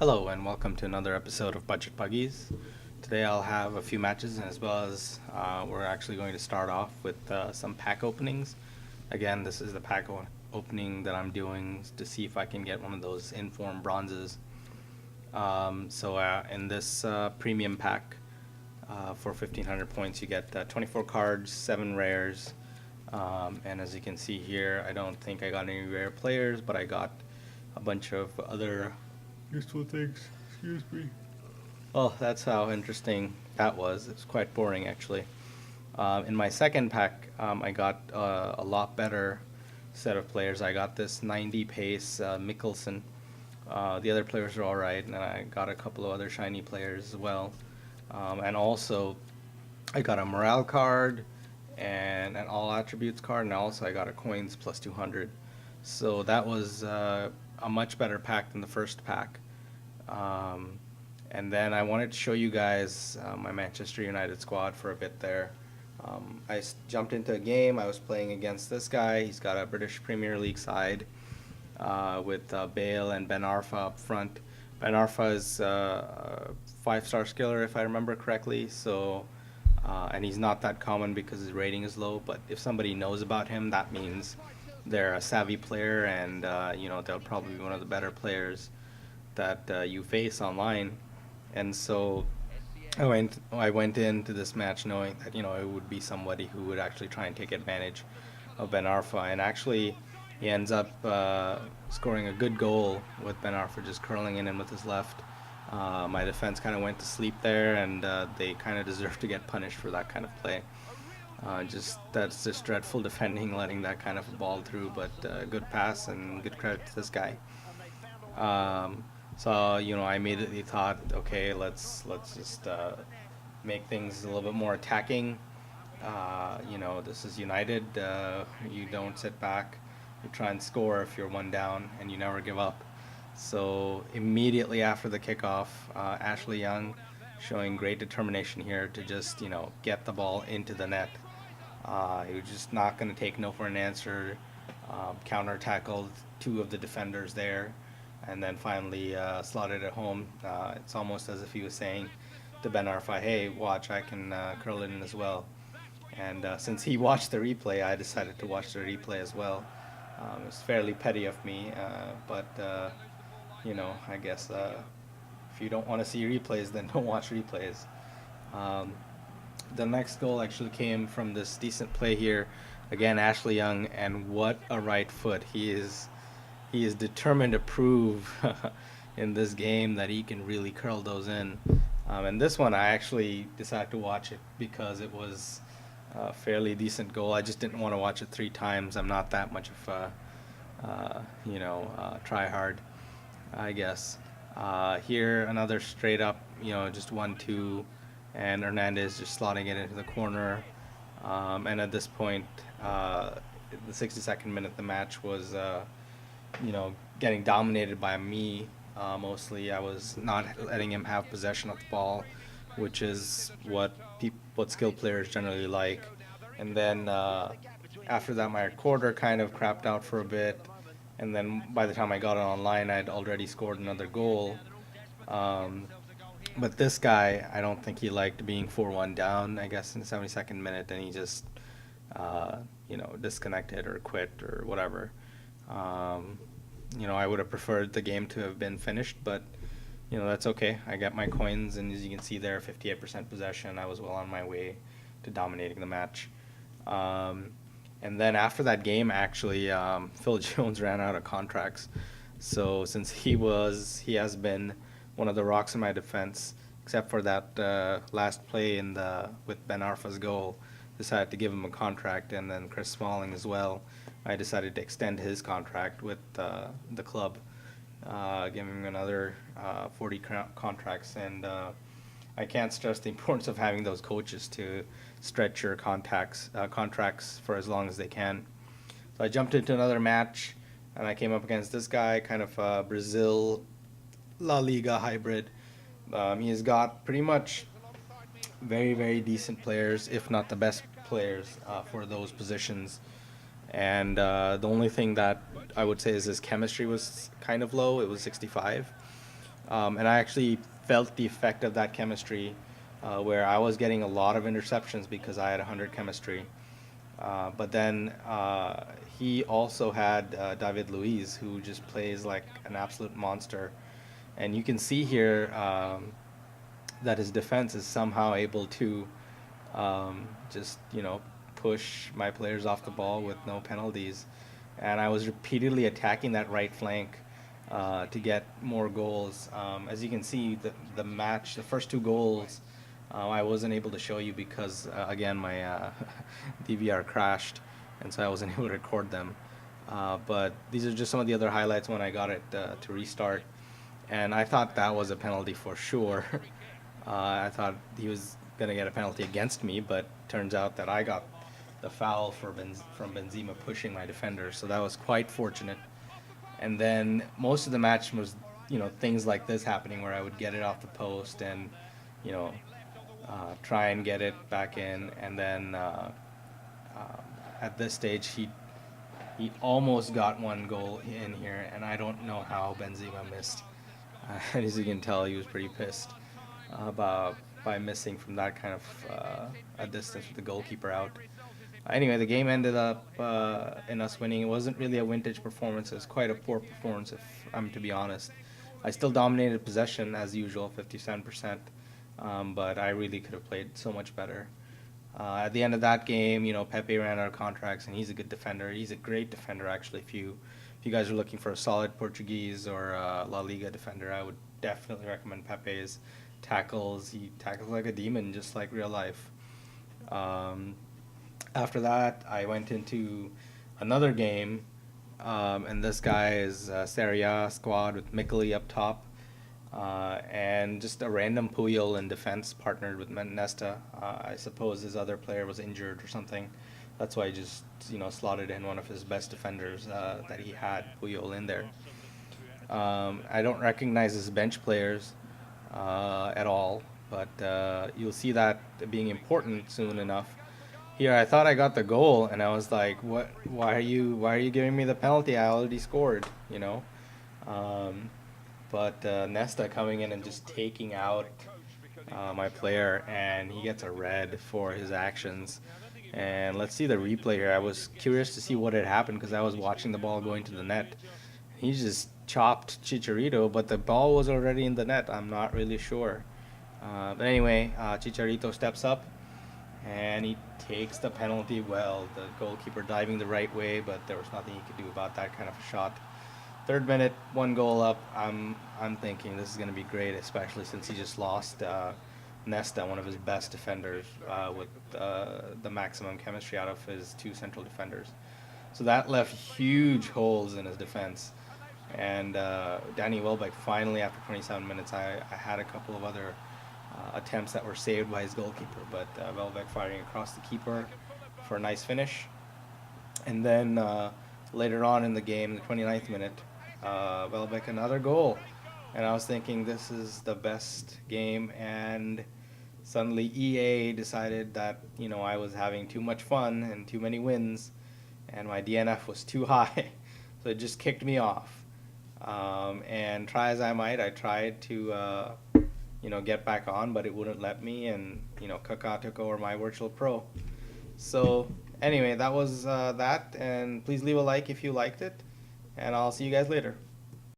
Hello and welcome to another episode of Budget Buggies. Today I'll have a few matches and as well as we're actually going to start off with some pack openings. Again, this is the opening that I'm doing to see if I can get one of those inform bronzes. In this premium pack for 1500 points you get 24 cards, 7 rares, and as you can see here I don't think I got any rare players, but I got a bunch of other useful things. Excuse me. Oh, that's how interesting that was. It was quite boring, actually. In my second pack, I got a lot better set of players. I got this 90 pace Mikkelsen. The other players are alright, and I got a couple of other shiny players as well. And also, I got a morale card and an all attributes card, and also I got a coins plus 200. So that was a much better pack than the first pack. And then I wanted to show you guys my Manchester United squad for a bit there. I jumped into a game. I was playing against this guy. He's got a British Premier League side with Bale and Ben Arfa up front. Ben Arfa is a 5-star skiller, if I remember correctly. So, and he's not that common because his rating is low. But if somebody knows about him, that means they're a savvy player, and they'll probably be one of the better players that you face online. And so I went into this match knowing that it would be somebody who would actually try and take advantage of Ben Arfa, and actually he ends up scoring a good goal with Ben Arfa just curling in with his left. My defense kind of went to sleep there, and they kind of deserve to get punished for that kind of play. That's just dreadful defending, letting that kind of a ball through, but good pass and good credit to this guy. I immediately thought, okay, let's just make things a little bit more attacking. This is United. You don't sit back. You try and score if you're one down, and you never give up. So immediately after the kickoff, Ashley Young showing great determination here to just get the ball into the net. He was just not going to take no for an answer. Counter tackled 2 of the defenders there, and then finally slotted it home. It's almost as if he was saying to Ben Arfa, hey, watch, I can curl it in as well. And since he watched the replay, I decided to watch the replay as well. It was fairly petty of me, but I guess if you don't want to see replays, then don't watch replays. The next goal actually came from this decent play here. Again, Ashley Young, and what a right foot. He is determined to prove in this game that he can really curl those in. And this one I actually decided to watch it because it was a fairly decent goal. I just didn't want to watch it 3 times. I'm not that much of a try hard, I guess. Here another straight up, just 1-2, and Hernandez just slotting it into the corner. And at this point, the 62nd minute, the match was getting dominated by me. Mostly I was not letting him have possession of the ball, which is what skilled players generally like. And then after that, my recorder kind of crapped out for a bit, and then by the time I got it online, I'd already scored another goal. But this guy, I don't think he liked being 4-1 down, I guess, in the 72nd minute, and he just disconnected or quit or whatever. I would have preferred the game to have been finished, but that's okay. I got my coins, and as you can see there, 58% possession. I was well on my way to dominating the match. And then after that game, actually, Phil Jones ran out of contracts. So since he has been one of the rocks in my defense, except for that last play with Ben Arfa's goal, decided to give him a contract, and then Chris Smalling as well. I decided to extend his contract with the club, giving him another 40 contracts. And I can't stress the importance of having those coaches to stretch your contracts for as long as they can. So I jumped into another match, and I came up against this guy, kind of a Brazil La Liga hybrid. He has got pretty much very, very decent players, if not the best players for those positions. And the only thing that I would say is his chemistry was kind of low. It was 65. And I actually felt the effect of that chemistry, where I was getting a lot of interceptions because I had 100 chemistry. But then he also had David Luiz, who just plays like an absolute monster. And you can see here that his defense is somehow able to just, push my players off the ball with no penalties. And I was repeatedly attacking that right flank to get more goals. As you can see, the first two goals, I wasn't able to show you because, again, my DVR crashed, and so I wasn't able to record them. But these are just some of the other highlights when I got it to restart. And I thought that was a penalty for sure. I thought he was going to get a penalty against me, but turns out that I got the foul from Benzema pushing my defender, so that was quite fortunate. And then most of the match was, things like this happening where I would get it off the post and, you know, try and get it back in. And then at this stage, he almost got one goal in here, and I don't know how Benzema missed. As you can tell, he was pretty pissed about by missing from that kind of a distance with the goalkeeper out. Anyway, the game ended up in us winning. It wasn't really a vintage performance. It was quite a poor performance, if I'm to be honest. I still dominated possession as usual, 57%, but I really could have played so much better. At the end of that game, Pepe ran out of contracts, and he's a good defender. He's a great defender, actually. If you guys are looking for a solid Portuguese or La Liga defender, I would definitely recommend Pepe's tackles. He tackles like a demon, just like real life. After that, I went into another game, and this guy is Serie A squad with Mikoli up top, and just a random Puyol in defense partnered with Nesta. I suppose his other player was injured or something. That's why he just slotted in one of his best defenders that he had, Puyol, in there. I don't recognize his bench players at all, but you'll see that being important soon enough. Here, I thought I got the goal, and I was like, "What? Why are you giving me the penalty? I already scored," But Nesta coming in and just taking out my player, and he gets a red for his actions. And let's see the replay here. I was curious to see what had happened because I was watching the ball going to the net. He just chopped Chicharito, but the ball was already in the net. I'm not really sure. But anyway, Chicharito steps up, and he takes the penalty well. The goalkeeper diving the right way, but there was nothing he could do about that kind of a shot. Third minute, one goal up. I'm thinking this is going to be great, especially since he just lost Nesta, one of his best defenders, with the maximum chemistry out of his two central defenders. So that left huge holes in his defense. And Danny Welbeck finally, after 27 minutes, I had a couple of other attempts that were saved by his goalkeeper, but Welbeck firing across the keeper for a nice finish. And then later on in the game, the 29th minute, Welbeck another goal. And I was thinking this is the best game, and suddenly EA decided that I was having too much fun and too many wins, and my DNF was too high, so it just kicked me off. And try as I might, I tried to get back on, but it wouldn't let me, and Kaka took over my virtual pro. So anyway, that was that, and please leave a like if you liked it, and I'll see you guys later.